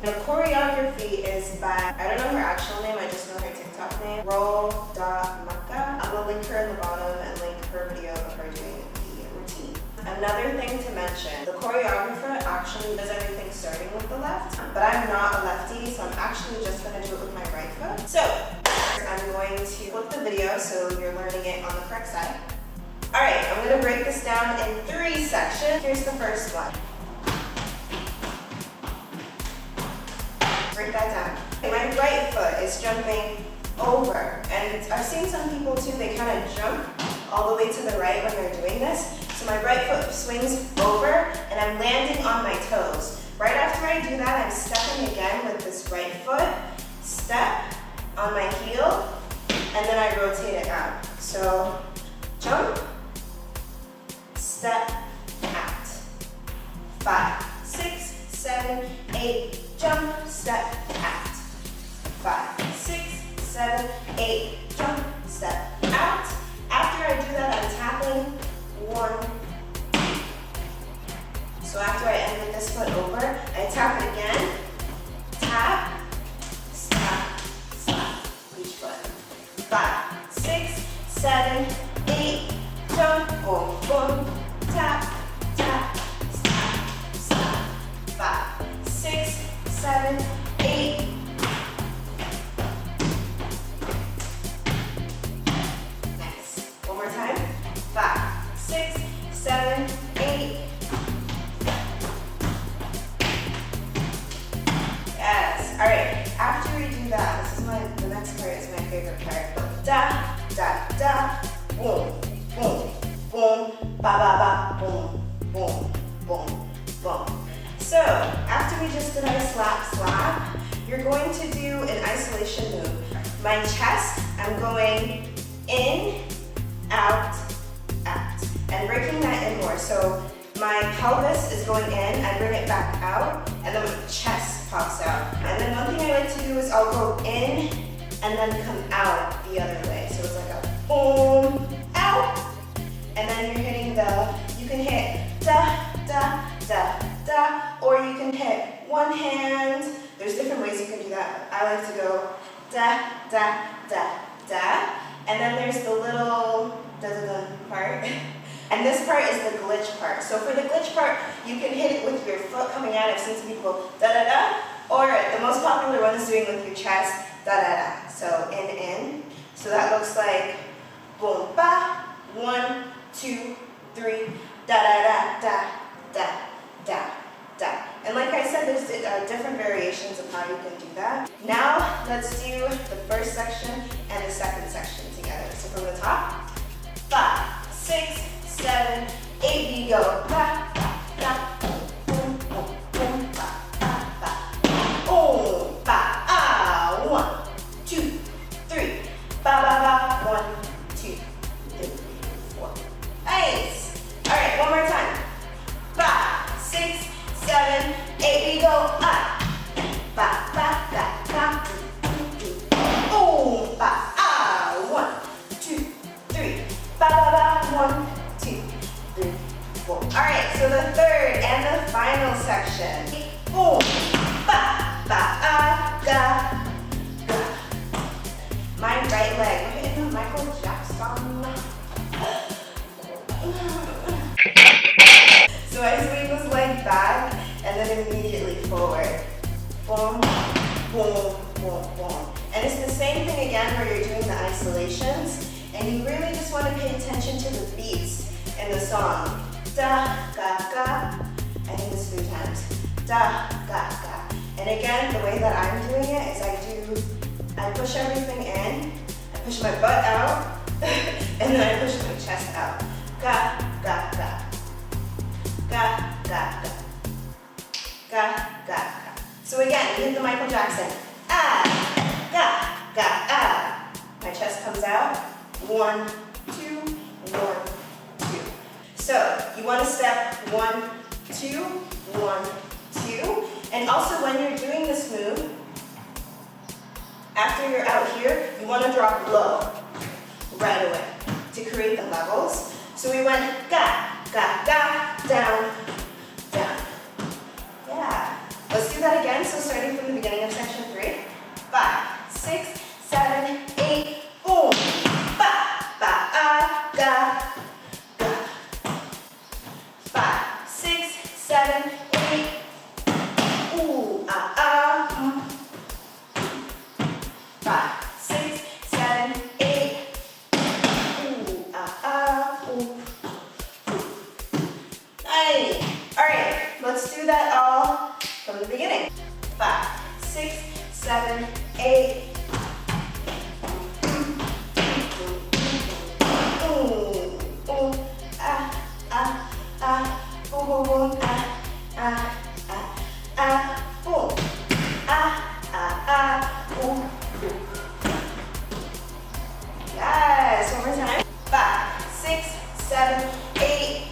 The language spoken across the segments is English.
The choreography is by, I don't know her actual name, I just know her TikTok name, Ro.Makka. I will link her in the bottom and link her video of her doing the routine. Another thing to mention, the choreographer actually does everything starting with the left, but I'm not a lefty, so I'm actually just going to do it with my right foot. So, I'm going to flip the video so you're learning it on the correct side. Alright, I'm going to break this down in 3 sections. Here's the first one. Break that down. My right foot is jumping over, and I've seen some people too, they kind of jump all the way to the right when they're doing this. So my right foot swings over, and I'm landing on my toes. Right after I do that, I'm stepping again with this right foot, step on my heel, and then I rotate it out. So jump, step, out. 5, 6, 7, 8, jump, step, out. 5, 6, 7, 8, jump, step, out. After I do that, I'm tapping 1. So after I end with this foot over, I tap it again, tap, slap, slap, each foot. 5, 6, 7, 8, jump, boom, boom, tap, tap, slap, slap. 5, 6, 7, 8. Nice. One more time. 5, 6, 7, 8. Yes. All right. After we do that, this is the next part is my favorite part. Da, da, da, boom, boom, boom, ba, ba, ba, boom, boom, boom, boom. So after we just did our slap, slap, you're going to do an isolation move. My chest, I'm going in, out, out, and breaking that in more. So my pelvis is going in, I bring it back out, and then my chest pops out. And then one thing I like to do is I'll go in and then come out the other way. So it's like a boom, out, and then you're hitting you can hit da, da, da, da, or you can hit one hand. There's different ways you can do that. I like to go da, da, da, da, and then there's the little da, da, da part. And this part is the glitch part. So for the glitch part, you can hit it with your foot coming out. I've seen some people da, da, da, or the most popular one is doing with your chest, da, da, da. So in. So that looks like boom, ba, 1, 2, 3, da, da, da, da, da, da, da. And like I said, there's different variations of how you can do that. Now, let's do the first section and the second section together. So from the top, 5, 6, 7, 8, we go. Ba, ba, ba, boom, boom, boom, ba, ba, ba. Boom, ba, ah, 1, 2, 3, ba, ba, ba, 1, 2, 3, 4. Nice. All right, one more time. 5, 6, 7, 8, we go up. Ba, ba, ba, ba. Boom, ba, ah, 1, 2, 3, ba, ba, ba, 1, 2, 3, 4. All right, so the third and the final section. Boom, ba, ba, ah, ga, ga. My right leg. We're hitting the Michael Jackson. So I swing this leg back and then immediately forward. Boom, boom, boom, boom. And it's the same thing again where you're doing the isolations, and you really just want to pay attention to the beats in the song. Da, ga, ga. I think it's 3 times. Da, ga, ga. And again, the way that I'm doing it is I push everything in, I push my butt out, and then I push my chest out. Ga, ga, ga. Ga, ga, ga. Ga, ga, ga. So again, we hit the Michael Jackson. Ah, ga, ga, ah. My chest comes out. 1, 2, 1, 2. So you want to step 1, 2, 1, 2. And also when you're doing this move, after you're out here, you want to drop low right away to create the levels. So we went ga, ga, ga, down, down. Yeah. Let's do that. that again, so starting from the beginning of section 3. 5, 6, 7, 8, boom. Ba, ba, ah, da, da. 5, 6, 7, 8. Ooh, ah, ah. 5, 6, 7, 8. Ooh, ah, ah. Ooh. Nice. All right, let's do that all from the beginning. 5, 6, 7, 8. Boom, boom, boom, boom, boom. Yes, one more time. 5, 6, 7, 8.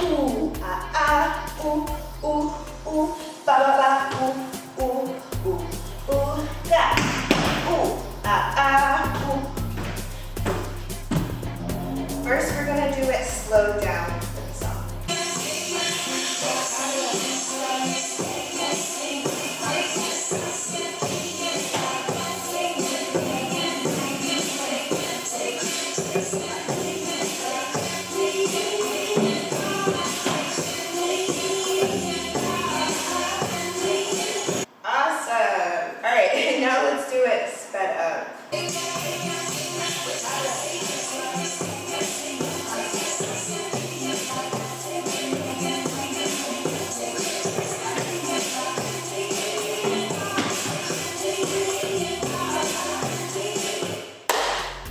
Ooh, ooh, ooh, ooh, ba, ba, ba, ooh, ooh, ooh, ooh, da. Ooh, ooh. First, we're gonna do it slowed down for the song. Awesome. All right, now let's do it sped up.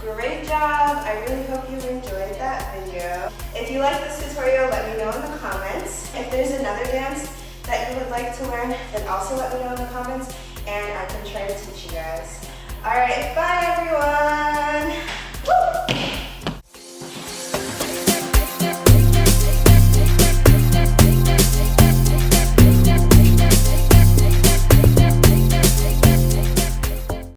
Great job. I really hope you enjoyed that video. If you like this tutorial, let me know in the comments. If there's another dance that you would like to learn, then also let me know in the comments and I can try to teach you guys. All right, bye everyone.